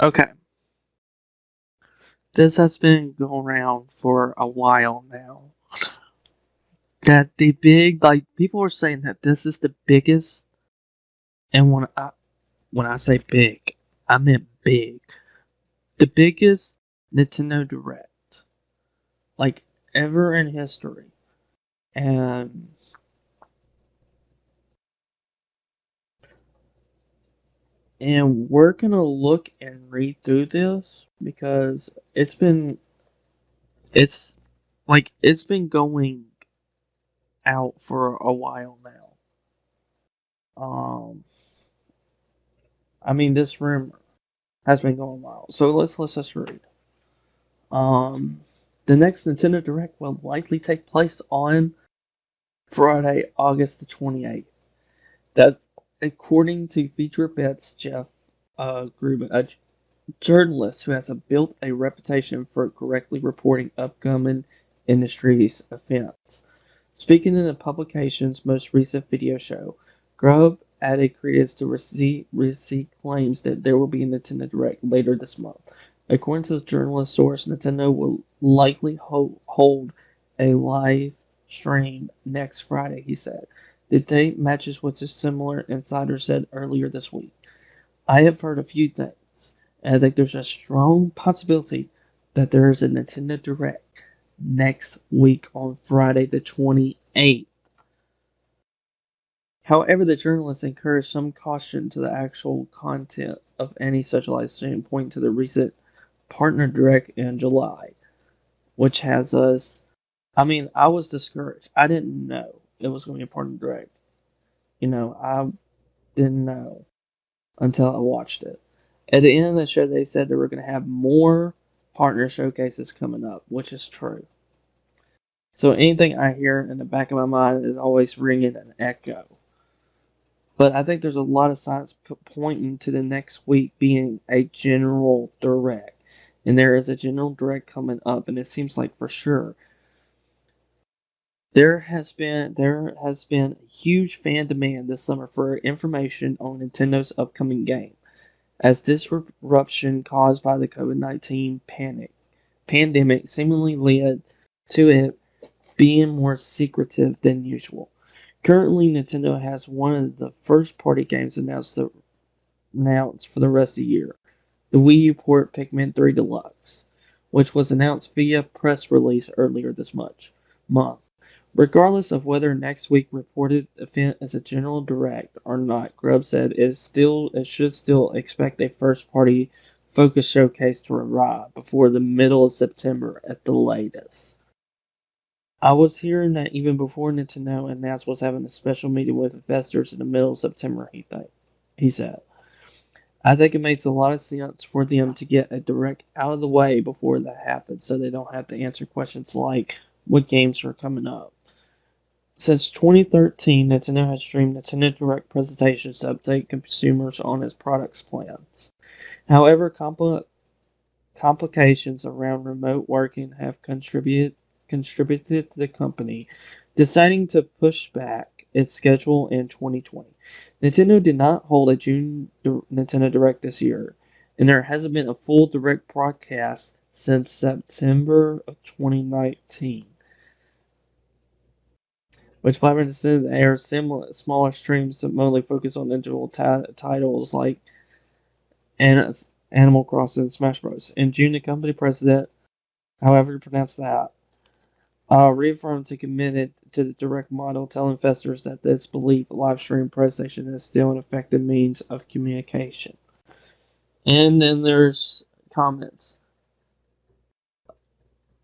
Okay, this has been going around for a while now. That the big, like, people are saying that this is the biggest, and when I say big, I meant big. The biggest Nintendo Direct, like, ever in history. And we're gonna look and read through this because it's it's been going out for a while now. Um, I mean, this rumor has been going wild. So let's just read. Um, the next Nintendo Direct will likely take place on Friday, August the 28th. That's according to Feature Bets Jeff Gruben, a journalist who has built a reputation for correctly reporting upcoming industry's events. Speaking in the publication's most recent video show, Grubb added credence to receipt claims that there will be a Nintendo Direct later this month. According to the journalist source, Nintendo will likely hold a live stream next Friday, he said. The date matches what a similar insider said earlier this week. I have heard a few things, and I think there's a strong possibility that there is a Nintendo Direct next week on Friday the 28th. However, the journalist encouraged some caution to the actual content of any such live stream, pointing to the recent partner direct in July, which has us. I mean, I was discouraged. I didn't know it was going to be a partner direct. I didn't know until I watched it. At the end of the show, they said they were going to have more partner showcases coming up, which is true. So anything I hear in the back of my mind is always ringing an echo. But I think there's a lot of signs pointing to the next week being a general direct. And there is a general direct coming up, and it seems like for sure. There has been huge fan demand this summer for information on Nintendo's upcoming game, as disruption caused by the COVID-19 pandemic seemingly led to it being more secretive than usual. Currently, Nintendo has one of the first-party games announced for the rest of the year, the Wii U port Pikmin 3 Deluxe, which was announced via press release earlier this month. Regardless of whether next week reported event is a general direct or not, Grubb said it should still expect a first-party focus showcase to arrive before the middle of September at the latest. I was hearing that even before Nintendo announced was having a special meeting with investors in the middle of September, he said. I think it makes a lot of sense for them to get a direct out of the way before that happens so they don't have to answer questions like what games are coming up. Since 2013, Nintendo has streamed Nintendo Direct presentations to update consumers on its products plans. However, complications around remote working have contributed to the company deciding to push back its schedule in 2020. Nintendo did not hold a June Nintendo Direct this year, and there hasn't been a full Direct broadcast since September of 2019, which by instead airs smaller streams that mostly focus on individual titles like Animal Crossing and Smash Bros. In June, the company president, however you pronounce that, reaffirmed he committed to the direct model, telling investors that this belief live stream presentation is still an effective means of communication. And then there's comments.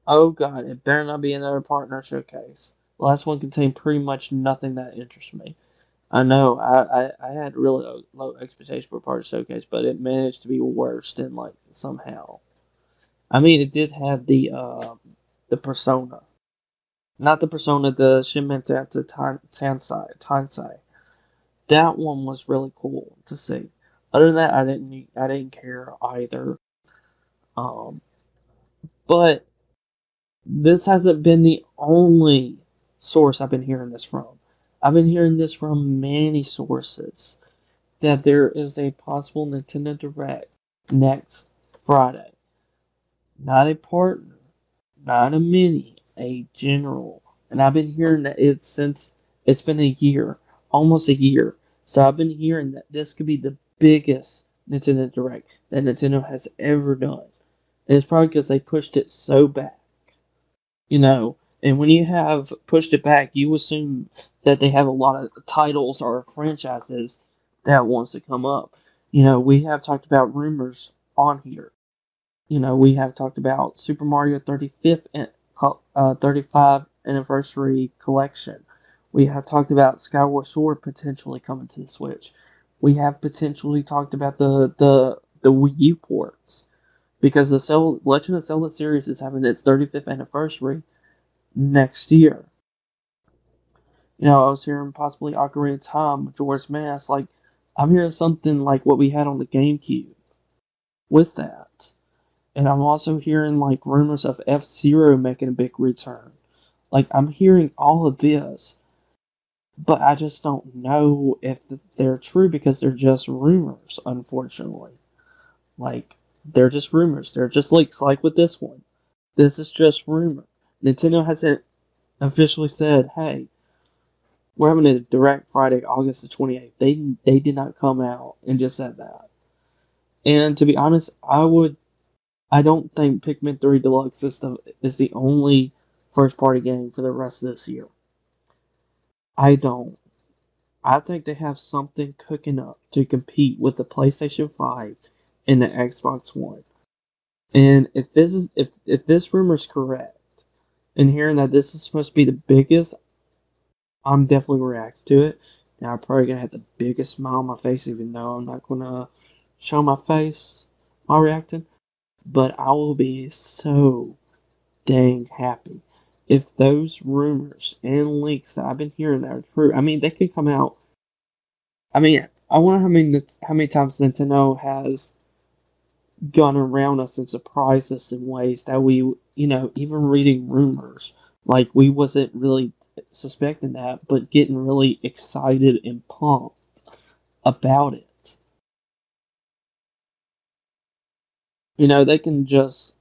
Oh god, it better not be another partner showcase. The last one contained pretty much nothing that interests me. I know I had really low expectations for partner showcase, but it managed to be worse than like somehow. I mean, it did have the persona. Not the Persona, the Shin Megami Tensei. That one was really cool to see. Other than that, I didn't care either. Um, but this hasn't been the only source I've been hearing this from. I've been hearing this from many sources that there is a possible Nintendo Direct next Friday. Not a partner, not a mini, a general. And I've been hearing that since it's been a year, almost a year. So I've been hearing that this could be the biggest Nintendo Direct that Nintendo has ever done. And it's probably because they pushed it so back. And when you have pushed it back, you assume that they have a lot of titles or franchises that wants to come up. We have talked about rumors on here. We have talked about Super Mario 35th anniversary collection. We have talked about Skyward Sword potentially coming to the Switch. We have potentially talked about the Wii U ports because the Legend of Zelda series is having its 35th anniversary next year. I was hearing possibly Ocarina of Time, Majora's Mask. Like, I'm hearing something like what we had on the GameCube with that. And I'm also hearing like rumors of F-Zero making a big return. Like, I'm hearing all of this, but I just don't know if they're true because they're just rumors, unfortunately. Like, they're just rumors. They're just leaks, like with this one. This is just rumor. Nintendo hasn't officially said, hey, we're having a direct Friday, August the 28th. They did not come out and just said that. And to be honest, I don't think Pikmin 3 Deluxe is the only first party game for the rest of this year. I don't. I think they have something cooking up to compete with the PlayStation 5 and the Xbox One. And if this rumor is correct, and hearing that this is supposed to be the biggest, I'm definitely reacting to it. Now I'm probably gonna have the biggest smile on my face, even though I'm not gonna show my face while reacting. But I will be so dang happy if those rumors and leaks that I've been hearing that are true. I mean, they could come out. I mean, I wonder how many times Nintendo has gone around us and surprised us in ways that we, even reading rumors, like we wasn't really suspecting that, but getting really excited and pumped about it. They can just,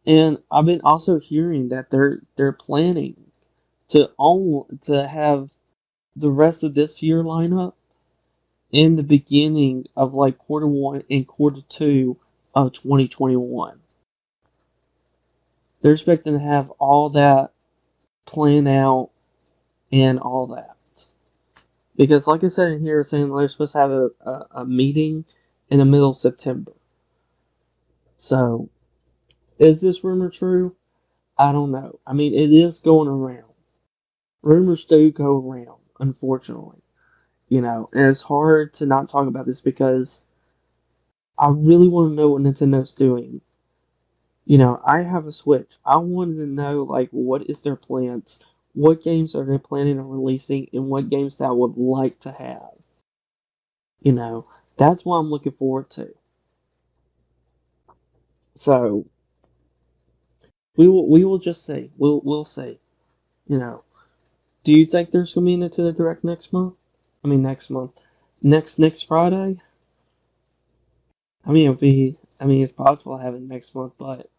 and I've been also hearing that they're planning to have the rest of this year lineup in the beginning of like quarter one and quarter two of 2021. They're expecting to have all that planned out and all that. Because, like I said in here, saying they're supposed to have a meeting in the middle of September. So, is this rumor true? I don't know. I mean, it is going around. Rumors do go around, unfortunately. And it's hard to not talk about this because I really want to know what Nintendo's doing. I have a Switch. I wanted to know, like, what is their plans? What games are they planning on releasing, and what games that I would like to have? That's what I'm looking forward to. So we will just see. We'll see. You know. Do you think there's gonna be a Nintendo Direct next month? I mean next month. Next Friday? I mean it'll be it's possible I have it next month, but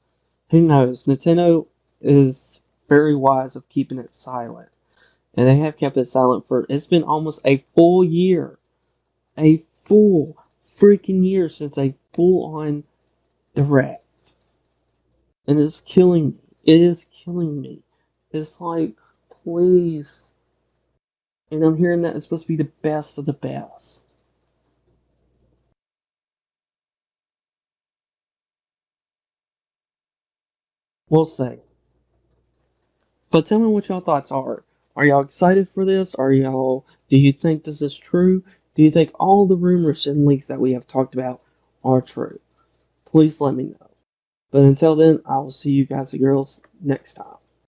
who knows? Nintendo is very wise of keeping it silent. And they have kept it silent for it's been almost a full year. A full freaking year since a full on Direct. And it's killing me. It is killing me. It's like, please. And I'm hearing that it's supposed to be the best of the best. We'll see. But tell me what y'all thoughts are. Are y'all excited for this? Do you think this is true? Do you think all the rumors and leaks that we have talked about are true? Please let me know. But until then, I will see you guys and girls next time.